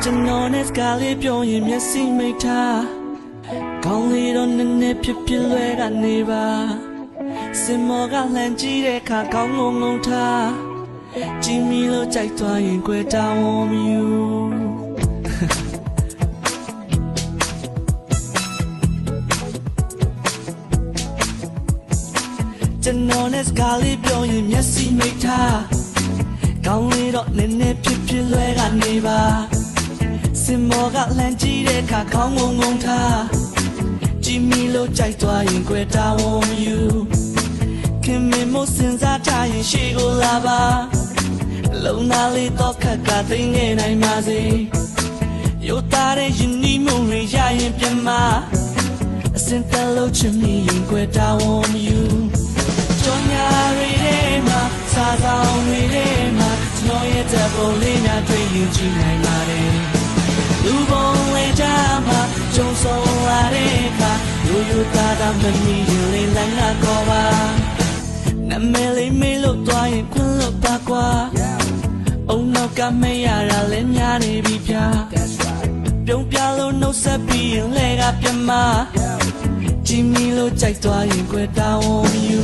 ကျွန်တော်နဲ့စကားလေးပြောရင်မျက်စိမိတ်ထားကောင်းလေးတော့နည်းနည်းဖြစ်ဖြစ်လွဲကနေပါစင်မောကလှမ်းကြည့်တဲ့အခါကောင်းငုံငုံထားကြည့်မိလို့ကြိုက်သွားရင်ကြွယ်တာဝန်မယူကျွန်တော်နဲ့စကားလေးပြောရင်မျက်စိမိတ်ထားကောင်းလေးတော့နည်းနည်းဖြစ်ဖြစ်လွဲကနေပါစင်မောကလှမ်းကြည့်တဲ့အခါကောင်းငုံငုံထားကြည့်မိလို့ကြိုက်သွားရင်ကြွယ်တာဝန်မယူခင်မင်းမစင်စားထားရင်ရှေ့ကိုလာပါလုံသားလေးတော့ခက်ကသိငယ်နိုင်ပါစေရိုးသားတဲ့ယဉ်နီးမှုတွေရရင်ပြန်မအစင်တလို့ချင်မိရင်ကြွယ်တာဝန်မယူကြောင်ညာတွေထဲမှာစားဆောင်တွေထဲမှာကျွန်တော်ရဲ့တပုံလေးများတွေ့ရင်ကြည့်နိုင်ပါတယ်လူပုံလေးကြမှာကြုံဆုံးလာတဲ့အခါရိုးရိုးသားသားမမီရင်လေးလမ်းကခေါ်ပါနမဲလေးမေးလို့သွားရင်ခွန်းလို့ပါကွာအုံနောက်ကမရတာလည်းများနေပြီဗျာပြုံးပြလို့နှုတ်ဆက်ပြီးရင်လဲကပြမကြည့်မိလို့ကြိုက်သွားရင်ကြွယ်တာဝန်မယူ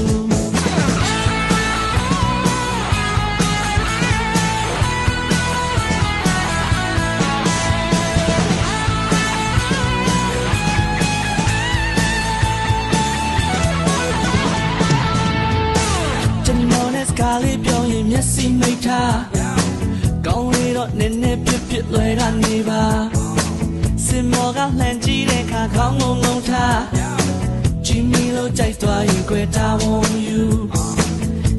ကားလေးပြောရင်မျက်စိမိတ်ထားကောင်းလေးတော့နည်းနည်းဖြစ်ဖြစ်လွယ်တာနေပါစင်မောကလှမ်းကြည့်တဲ့အခါခေါင်းငုံငုံထားကြည့်မိလို့ကြိုက်သွားရင်ကြွယ်တာဝန်မယူ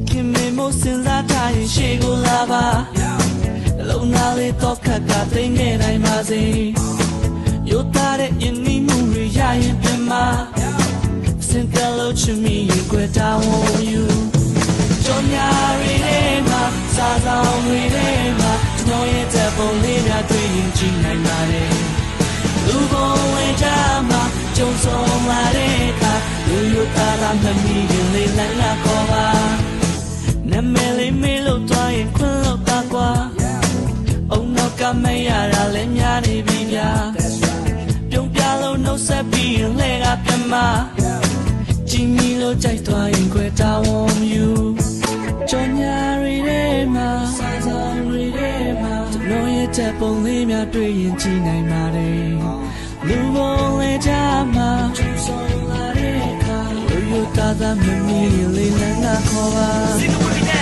ခင်မင်းမစင်စားထားရင်ရှေ့ကိုလာပါလုံသားလေးတော့ခက်ကသိငယ်နိုင်ပါစေရိုးသားတဲ့ယဉ်နီးမှုတွေရရင်ပြန်မစင်တလို့ချင်မိရင်ကြွယ်တာဝန်မယူကြောင်ညာတွေထဲမှာစားဆောင်တွေထဲမှာကျွန်တော်ရဲ့တပုံလေးများတွေ့ရင်ကြည့်နိုင်ပါတယ်လူပုံဝင်ကြမှာကြုံဆုံးလာတဲ့အခါလူရိုးသားသားမမီရင်လေးလမ်းလာခေါ်ပါနမဲလေးမေးလို့သွားရင်ခွန်းလို့ပါကွာအုံနောက်ကမရတာလည်းများနေပြီဗျာပြုံးပြလို့နှုတ်ဆက်ပြီးရင်လဲကပြမကြည့်မိလို့ကြိုက်သွားရင်ကြွယ်တာဝန်မယူကြောင်ညာတွေထဲမှာစားဆောင်တွေထဲမှာကျွန်တော်ရဲ့တပုံလေးများတွေ့ရင်ကြည့်နိုင်ပါတယ်လူပုံလေးကြမှာကျူဆောင်လာတဲ့အခါလူရိုးသားသားမမီလေးလမ်းကခေါ်ပါ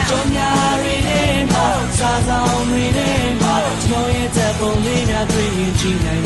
ကြောင်ညာတွေထဲမှာစားဆောင်တွေထဲမှာကျွန်တော်ရဲ့တပုံလေးများတွေ့ရင်ကြည့်နိုင်